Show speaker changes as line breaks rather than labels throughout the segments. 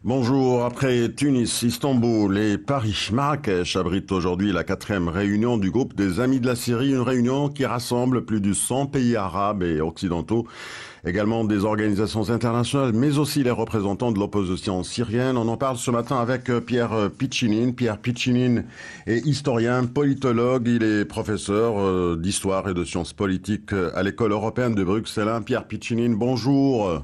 Bonjour. Après Tunis, Istanbul et Paris, Marrakech abrite aujourd'hui la quatrième réunion du groupe des Amis de la Syrie, une réunion qui rassemble plus de 100 pays arabes et occidentaux, également des organisations internationales, mais aussi les représentants de l'opposition syrienne. On en parle ce matin avec Pierre Piccinine. Pierre Piccinine est historien, politologue, il est professeur d'histoire et de sciences politiques à l'École européenne de Bruxelles. Pierre Piccinine, bonjour.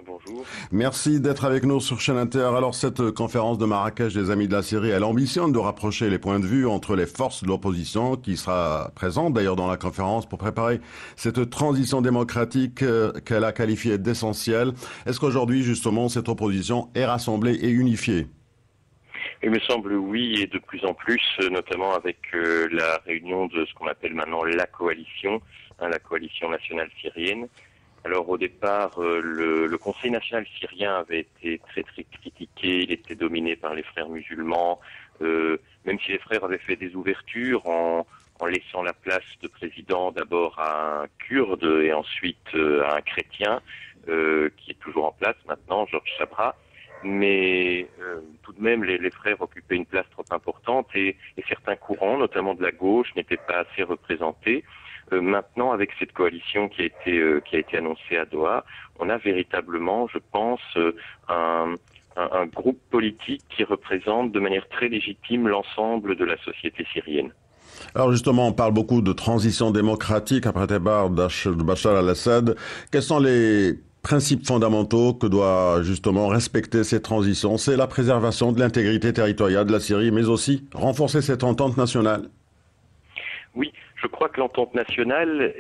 Bonjour.
Merci d'être avec nous sur Chaîne Inter. Alors, cette conférence de Marrakech des Amis de la Syrie, elle ambitionne de rapprocher les points de vue entre les forces de l'opposition, qui sera présente d'ailleurs dans la conférence pour préparer cette transition démocratique qu'elle a qualifiée d'essentielle. Est-ce qu'aujourd'hui, justement, cette opposition est rassemblée et unifiée?
Il me semble oui, et de plus en plus, notamment avec la réunion de ce qu'on appelle maintenant la coalition, la coalition nationale syrienne. Alors au départ, le Conseil national syrien avait été très très critiqué, il était dominé par les frères musulmans, même si les frères avaient fait des ouvertures en laissant la place de président d'abord à un kurde et ensuite à un chrétien, qui est toujours en place maintenant, Georges Sabra. Mais tout de même, les frères occupaient une place trop importante et certains courants, notamment de la gauche, n'étaient pas assez représentés. Maintenant, avec cette coalition qui a été annoncée à Doha, on a véritablement, je pense, un groupe politique qui représente de manière très légitime l'ensemble de la société syrienne.
Alors justement, on parle beaucoup de transition démocratique après le départ de Bachar al-Assad. Quels sont les principes fondamentaux que doit justement respecter cette transition? C'est la préservation de l'intégrité territoriale de la Syrie, mais aussi renforcer cette entente nationale.
Oui, je crois que l'entente nationale,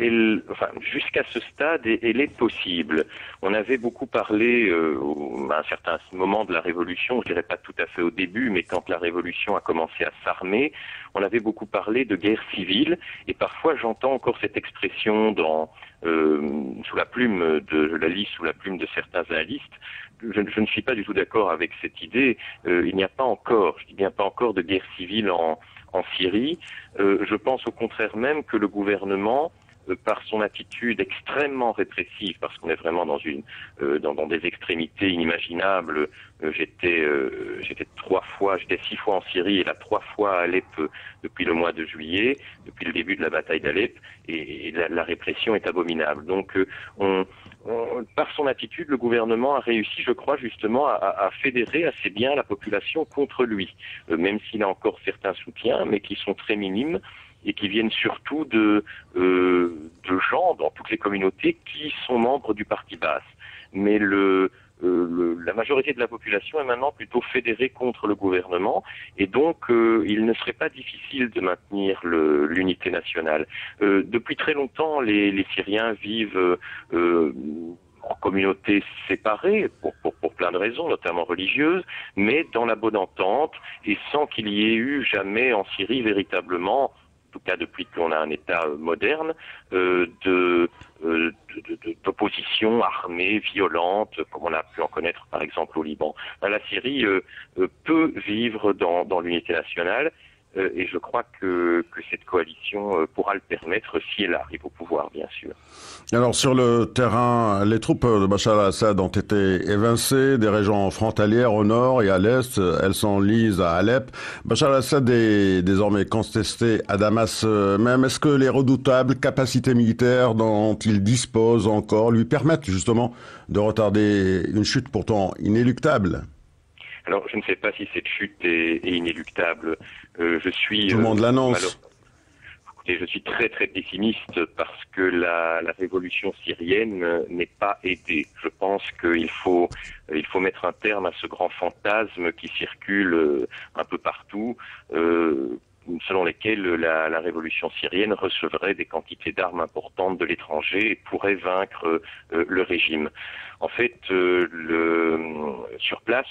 enfin, jusqu'à ce stade, elle est possible. On avait beaucoup parlé à un certain moment de la Révolution, je dirais pas tout à fait au début, mais quand la Révolution a commencé à s'armer, on avait beaucoup parlé de guerre civile, et parfois j'entends encore cette expression sous la plume je la lis sous la plume de certains analystes. Je ne suis pas du tout d'accord avec cette idée. Il n'y a pas encore, je dis bien pas encore, de guerre civile en Syrie. Je pense au contraire même que le gouvernement, par son attitude extrêmement répressive, parce qu'on est vraiment dans des extrémités inimaginables. J'étais 6 fois en Syrie et là 3 fois à Alep depuis le mois de juillet, depuis le début de la bataille d'Alep, et la répression est abominable. Donc par son attitude, le gouvernement a réussi, je crois, justement, à fédérer assez bien la population contre lui, même s'il a encore certains soutiens, mais qui sont très minimes et qui viennent surtout de gens dans toutes les communautés qui sont membres du parti Baas. Mais la majorité de la population est maintenant plutôt fédérée contre le gouvernement, et donc il ne serait pas difficile de maintenir l'unité nationale. Depuis très longtemps, les Syriens vivent en communautés séparées pour plein de raisons, notamment religieuses, mais dans la bonne entente et sans qu'il y ait eu jamais en Syrie véritablement, en tout cas depuis qu'on a un État moderne, d'opposition armée, violente, comme on a pu en connaître par exemple au Liban. La Syrie peut vivre dans l'unité nationale, et je crois que cette coalition pourra le permettre si elle arrive au pouvoir, bien sûr.
Alors sur le terrain, les troupes de Bachar al-Assad ont été évincées des régions frontalières au nord et à l'est. Elles sont lises à Alep. Bachar al-Assad est désormais contesté à Damas même. Est-ce que les redoutables capacités militaires dont il dispose encore lui permettent justement de retarder une chute pourtant inéluctable?
Alors, je ne sais pas si cette chute est inéluctable. Je suis
Tout le monde l'annonce.
Écoutez, je suis très très pessimiste parce que la révolution syrienne n'est pas aidée. Je pense qu'il faut mettre un terme à ce grand fantasme qui circule un peu partout, selon lesquels la révolution syrienne recevrait des quantités d'armes importantes de l'étranger et pourrait vaincre le régime. En fait, sur place,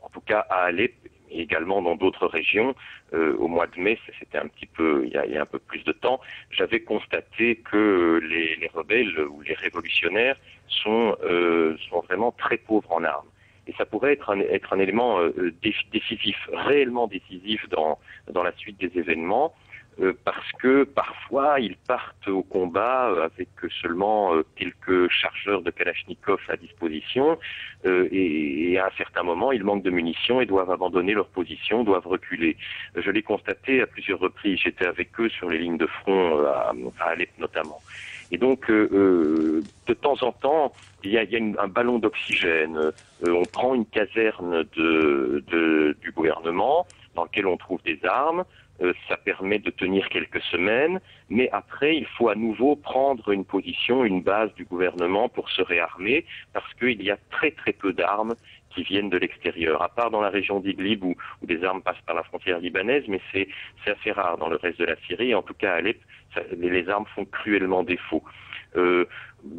en tout cas à Alep et également dans d'autres régions, au mois de mai, c'était un petit peu, il y a un peu plus de temps, j'avais constaté que les rebelles ou les révolutionnaires sont vraiment très pauvres en armes. Et ça pourrait être un élément décisif, réellement décisif dans la suite des événements. parce que parfois ils partent au combat avec seulement quelques chargeurs de Kalachnikov à disposition et à un certain moment ils manquent de munitions et doivent abandonner leur position, doivent reculer. Je l'ai constaté à plusieurs reprises, j'étais avec eux sur les lignes de front à Alep notamment. Et donc, de temps en temps, il y a un ballon d'oxygène. On prend une caserne du gouvernement dans lequel on trouve des armes. Ça permet de tenir quelques semaines, mais après, il faut à nouveau prendre une position, une base du gouvernement pour se réarmer, parce qu'il y a très très peu d'armes qui viennent de l'extérieur, à part dans la région d'Idlib où des armes passent par la frontière libanaise, mais c'est assez rare dans le reste de la Syrie. En tout cas, à Alep, les armes font cruellement défaut.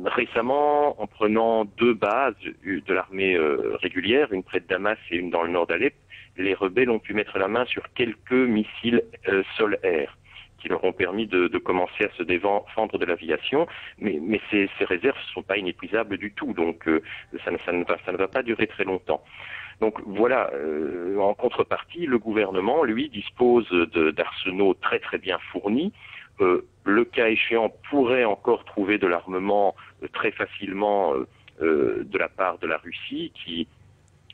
Récemment, en prenant 2 bases de l'armée régulière, une près de Damas et une dans le nord d'Alep, les rebelles ont pu mettre la main sur quelques missiles sol-air qui leur ont permis de commencer à se défendre de l'aviation, mais ces réserves ne sont pas inépuisables du tout, donc ça ne va pas durer très longtemps. Donc voilà, en contrepartie, le gouvernement, lui, dispose d'arsenaux très très bien fournis. Le cas échéant pourrait encore trouver de l'armement très facilement de la part de la Russie, qui,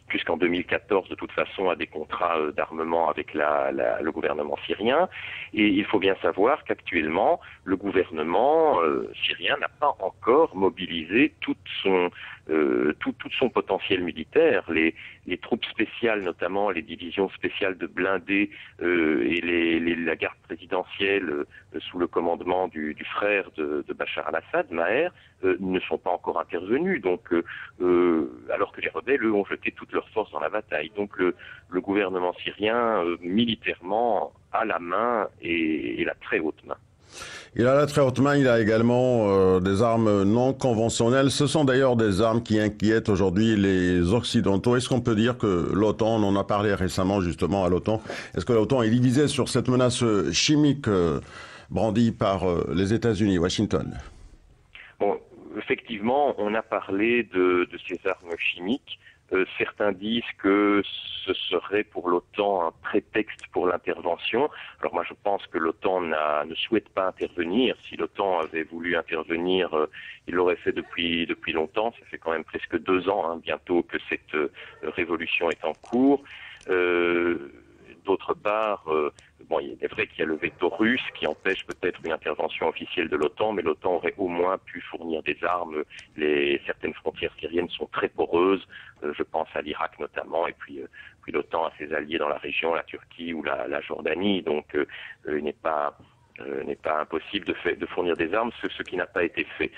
puisqu'en 2014, de toute façon, a des contrats d'armement avec le gouvernement syrien. Et il faut bien savoir qu'actuellement, le gouvernement syrien n'a pas encore mobilisé tout son potentiel militaire. Les troupes spéciales, notamment les divisions spéciales de blindés et la garde présidentielle sous le commandement du frère de Bachar al-Assad, Maher, ne sont pas encore intervenus. Donc, alors que les rebelles, eux, ont jeté toute leur force dans la bataille. Donc le gouvernement syrien, militairement, a la main et la très haute main.
Il a la très haute main, il a également des armes non conventionnelles. Ce sont d'ailleurs des armes qui inquiètent aujourd'hui les Occidentaux. Est-ce qu'on peut dire que l'OTAN, on en a parlé récemment justement à l'OTAN, est-ce que l'OTAN est divisée sur cette menace chimique brandie par les États-Unis, Washington?
Bon, effectivement, on a parlé de ces armes chimiques. Certains disent que ce serait pour l'OTAN un prétexte pour l'intervention. Alors moi je pense que l'OTAN ne souhaite pas intervenir. Si l'OTAN avait voulu intervenir, il l'aurait fait depuis longtemps. Ça fait quand même presque 2 ans bientôt que cette révolution est en cours. D'autre part, bon, il est vrai qu'il y a le veto russe qui empêche peut-être une intervention officielle de l'OTAN, mais l'OTAN aurait au moins pu fournir des armes. Certaines frontières syriennes sont très poreuses, je pense à l'Irak notamment, et puis l'OTAN a ses alliés dans la région, la Turquie ou la Jordanie, donc il n'est pas impossible de fournir des armes, ce qui n'a pas été fait.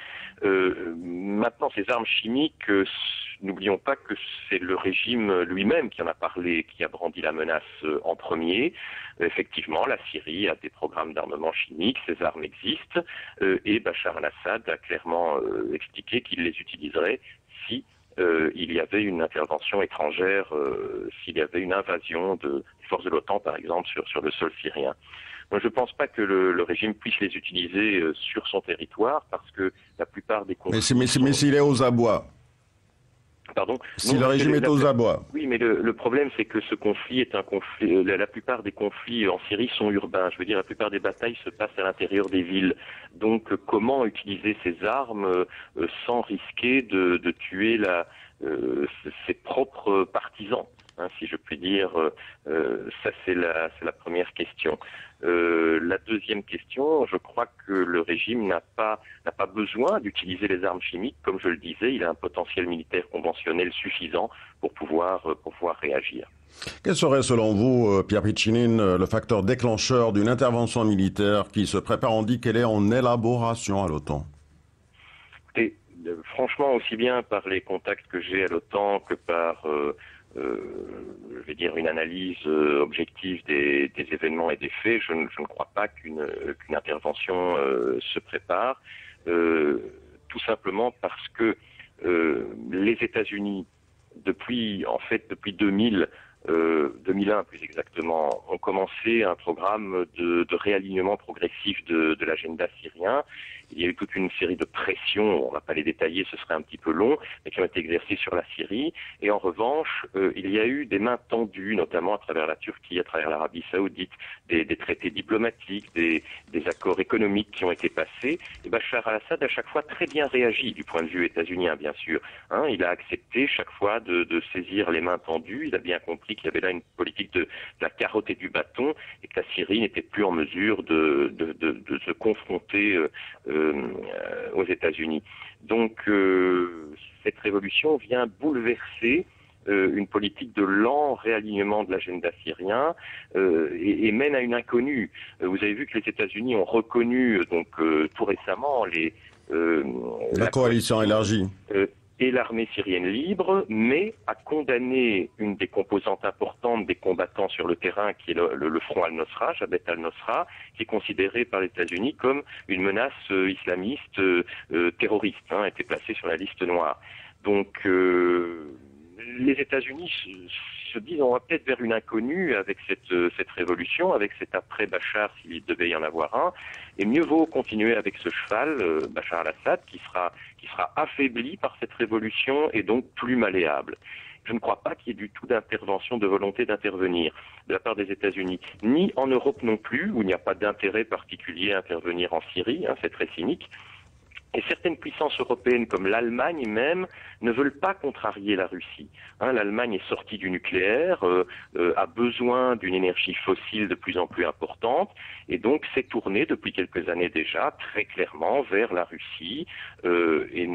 Maintenant, ces armes chimiques, n'oublions pas que c'est le régime lui-même qui en a parlé, qui a brandi la menace en premier. Effectivement, la Syrie a des programmes d'armement chimique, ces armes existent, et Bachar al-Assad a clairement expliqué qu'il les utiliserait si il y avait une intervention étrangère, s'il y avait une invasion des forces de l'OTAN, par exemple, sur le sol syrien. Moi, je ne pense pas que le régime puisse les utiliser sur son territoire, parce que la plupart des conflits...
Mais s'il est aux abois.
Pardon?
Si le régime est aux abois.
Oui, mais le problème, c'est que ce conflit est un conflit... La plupart des conflits en Syrie sont urbains. Je veux dire, la plupart des batailles se passent à l'intérieur des villes. Donc, comment utiliser ces armes sans risquer de tuer ses propres partisans, si je puis dire? Ça, c'est la première question. La deuxième question, je crois que le régime n'a pas besoin d'utiliser les armes chimiques. Comme je le disais, il a un potentiel militaire conventionnel suffisant pour pouvoir réagir.
Quel serait selon vous, Pierre Piccinin, le facteur déclencheur d'une intervention militaire qui se prépare? On dit qu'elle est en élaboration à l'OTAN.
Écoutez, franchement, aussi bien par les contacts que j'ai à l'OTAN que par... je vais dire une analyse objective des événements et des faits, je ne crois pas qu'une intervention se prépare, tout simplement parce que les États-Unis, depuis 2000, 2001 plus exactement, ont commencé un programme de réalignement progressif de l'agenda syrien. Il y a eu toute une série de pressions, on ne va pas les détailler, ce serait un petit peu long, mais qui ont été exercées sur la Syrie. Et en revanche, il y a eu des mains tendues, notamment à travers la Turquie, à travers l'Arabie Saoudite, des traités diplomatiques, des accords économiques qui ont été passés. Et Bachar al-Assad a chaque fois très bien réagi du point de vue états-unien, bien sûr. Il a accepté chaque fois de saisir les mains tendues. Il a bien compris qu'il y avait là une politique de la carotte et du bâton et que la Syrie n'était plus en mesure de se confronter aux États-Unis. Donc cette révolution vient bouleverser une politique de lent réalignement de l'agenda syrien et mène à une inconnue. Vous avez vu que les États-Unis ont reconnu tout récemment
la coalition élargie
et l'armée syrienne libre, mais a condamné une des composantes importantes des combattants sur le terrain, qui est le front al-Nosra, Jabhat al-Nosra, qui est considéré par les États-Unis comme une menace islamiste terroriste, était placé sur la liste noire. Donc les États-Unis se disent on va peut-être vers une inconnue avec cette révolution, avec cet après-Bachar s'il devait y en avoir un, et mieux vaut continuer avec ce cheval, Bachar al-Assad, qui sera affaibli par cette révolution et donc plus malléable. Je ne crois pas qu'il y ait du tout d'intervention, de volonté d'intervenir de la part des États-Unis, ni en Europe non plus, où il n'y a pas d'intérêt particulier à intervenir en Syrie, c'est très cynique. Et certaines puissances européennes, comme l'Allemagne même, ne veulent pas contrarier la Russie. L'Allemagne est sortie du nucléaire, a besoin d'une énergie fossile de plus en plus importante, et donc s'est tournée depuis quelques années déjà très clairement vers la Russie et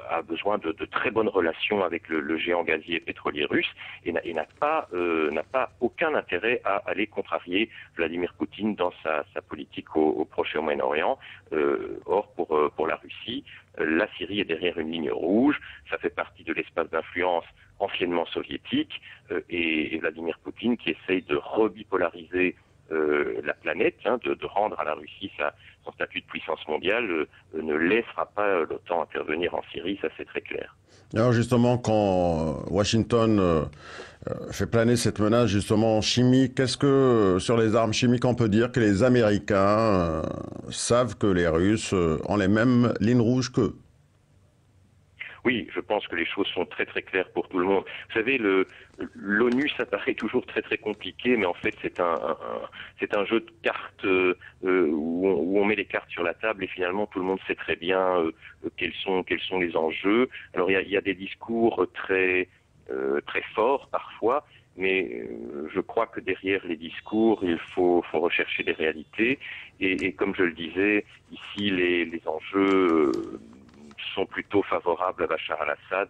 a besoin de très bonnes relations avec le géant gazier et pétrolier russe, et n'a pas aucun intérêt à aller contrarier Vladimir Poutine dans sa politique au Proche et au Moyen-Orient. Or, pour la Russie, la Syrie est derrière une ligne rouge, ça fait partie de l'espace d'influence anciennement soviétique, et Vladimir Poutine, qui essaye de rebipolariser la planète, de rendre à la Russie son statut de puissance mondiale, ne laissera pas l'OTAN intervenir en Syrie, ça c'est très clair.
Alors justement, quand Washington fait planer cette menace justement chimique, est-ce que sur les armes chimiques on peut dire que les Américains savent que les Russes ont les mêmes lignes rouges qu'eux?
Oui, je pense que les choses sont très très claires pour tout le monde. Vous savez, l'ONU, ça paraît toujours très très compliqué, mais en fait c'est un jeu de cartes où on met les cartes sur la table et finalement tout le monde sait très bien quels sont les enjeux. Alors il y a des discours très forts parfois, mais je crois que derrière les discours, il faut rechercher des réalités. Et comme je le disais, ici les enjeux sont plutôt favorables à Bachar al-Assad.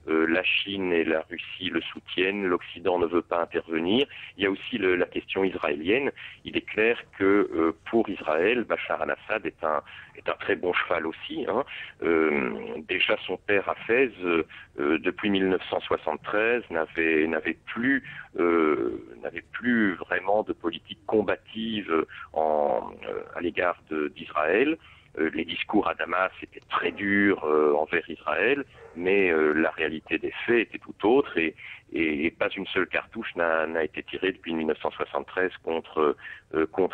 La Chine et la Russie le soutiennent, l'Occident ne veut pas intervenir. Il y a aussi la question israélienne. Il est clair que pour Israël, Bachar al-Assad est un très bon cheval aussi. Déjà son père Hafez, depuis 1973, n'avait plus vraiment de politique combative à l'égard d'Israël. Les discours à Damas étaient très durs envers Israël, mais la réalité des faits était tout autre et pas une seule cartouche n'a été tirée depuis 1973 contre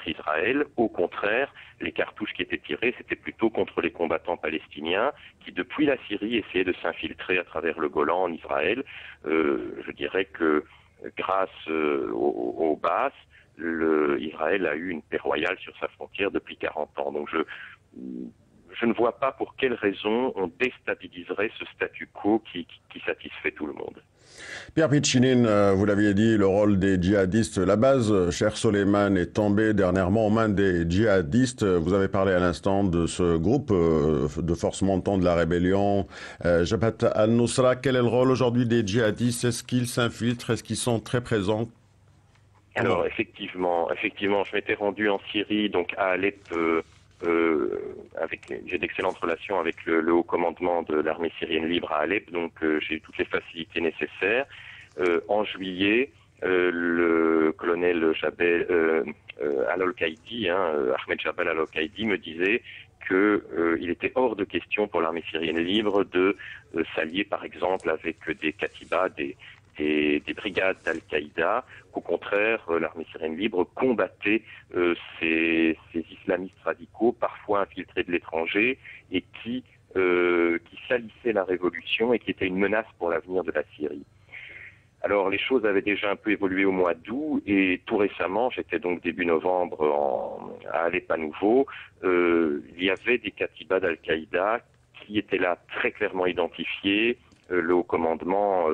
Israël. Au contraire, les cartouches qui étaient tirées, c'était plutôt contre les combattants palestiniens qui, depuis la Syrie, essayaient de s'infiltrer à travers le Golan en Israël. Je dirais que grâce aux bases, Israël a eu une paix royale sur sa frontière depuis 40 ans. Donc je ne vois pas pour quelle raison on déstabiliserait ce statu quo qui satisfait tout le monde.
Pierre Piccinin, vous l'aviez dit, le rôle des djihadistes, la base, cher Soleiman, est tombée dernièrement aux mains des djihadistes. Vous avez parlé à l'instant de ce groupe de forces montantes de la rébellion, Jabhat al-Nusra. Quel est le rôle aujourd'hui des djihadistes? Est-ce qu'ils s'infiltrent? Est-ce qu'ils sont très présents?
Alors effectivement, je m'étais rendu en Syrie, donc à Alep, j'ai d'excellentes relations avec le haut commandement de l'armée syrienne libre à Alep, donc j'ai eu toutes les facilités nécessaires. En juillet, le colonel al-Qaïdi, Ahmed Jabal al-Qaïdi, me disait qu'il était hors de question pour l'armée syrienne libre de s'allier par exemple avec des katibas, des des brigades d'Al-Qaïda, qu'au contraire, l'armée syrienne libre combattait ces islamistes radicaux, parfois infiltrés de l'étranger, et qui salissaient la révolution et qui étaient une menace pour l'avenir de la Syrie. Alors les choses avaient déjà un peu évolué au mois d'août et tout récemment, j'étais donc début novembre à Alep à nouveau, il y avait des katibas d'Al-Qaïda qui étaient là très clairement identifiés. Le haut commandement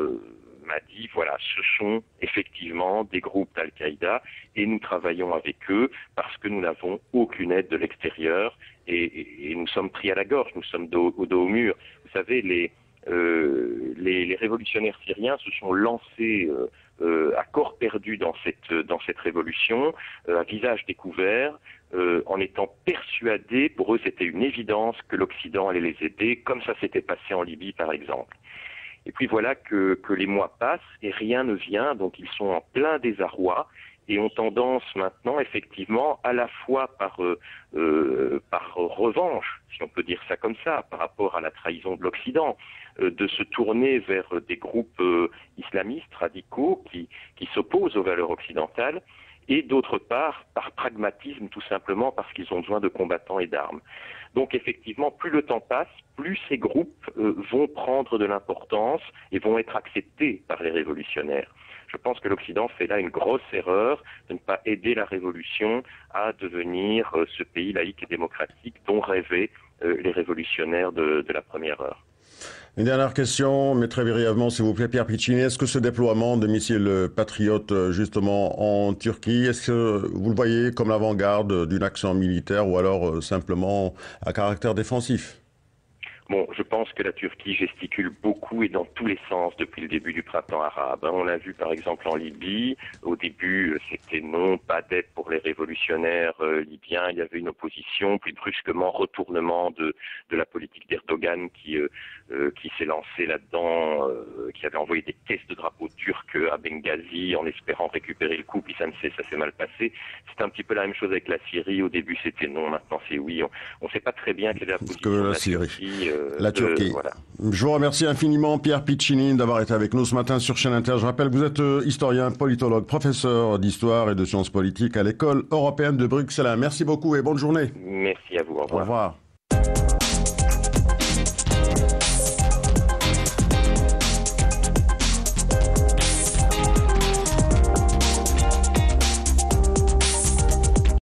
m'a dit, voilà, ce sont effectivement des groupes d'Al-Qaïda et nous travaillons avec eux parce que nous n'avons aucune aide de l'extérieur et nous sommes pris à la gorge, nous sommes dos au mur. Vous savez, les révolutionnaires syriens se sont lancés à corps perdu dans cette révolution, à visage découvert, en étant persuadés, pour eux c'était une évidence que l'Occident allait les aider, comme ça s'était passé en Libye par exemple. Et puis voilà que les mois passent et rien ne vient, donc ils sont en plein désarroi et ont tendance maintenant, effectivement, à la fois par revanche, si on peut dire ça comme ça, par rapport à la trahison de l'Occident, de se tourner vers des groupes islamistes radicaux qui s'opposent aux valeurs occidentales, et d'autre part, par pragmatisme, tout simplement parce qu'ils ont besoin de combattants et d'armes. Donc effectivement, plus le temps passe, plus ces groupes vont prendre de l'importance et vont être acceptés par les révolutionnaires. Je pense que l'Occident fait là une grosse erreur de ne pas aider la révolution à devenir ce pays laïque et démocratique dont rêvaient les révolutionnaires de la première heure.
Une dernière question, mais très brièvement, s'il vous plaît, Pierre Piccini. Est-ce que ce déploiement de missiles Patriot, justement, en Turquie, est-ce que vous le voyez comme l'avant-garde d'une action militaire ou alors simplement à caractère défensif ?
Bon, je pense que la Turquie gesticule beaucoup et dans tous les sens depuis le début du printemps arabe. On l'a vu par exemple en Libye. Au début, c'était non, pas d'aide pour les révolutionnaires libyens. Il y avait une opposition, puis brusquement retournement de la politique d'Erdogan qui s'est lancé là-dedans, qui avait envoyé des caisses de drapeaux turcs à Benghazi en espérant récupérer le coup, puis ça s'est mal passé. C'est un petit peu la même chose avec la Syrie. Au début, c'était non, maintenant c'est oui. On ne sait pas très bien quelle est la position de la Syrie.
La Turquie. Voilà. Je vous remercie infiniment, Pierre Piccini, d'avoir été avec nous ce matin sur Chaîne Inter. Je rappelle que vous êtes historien, politologue, professeur d'histoire et de sciences politiques à l'École européenne de Bruxelles. Merci beaucoup et bonne journée.
Merci à vous. Au revoir.
Au revoir.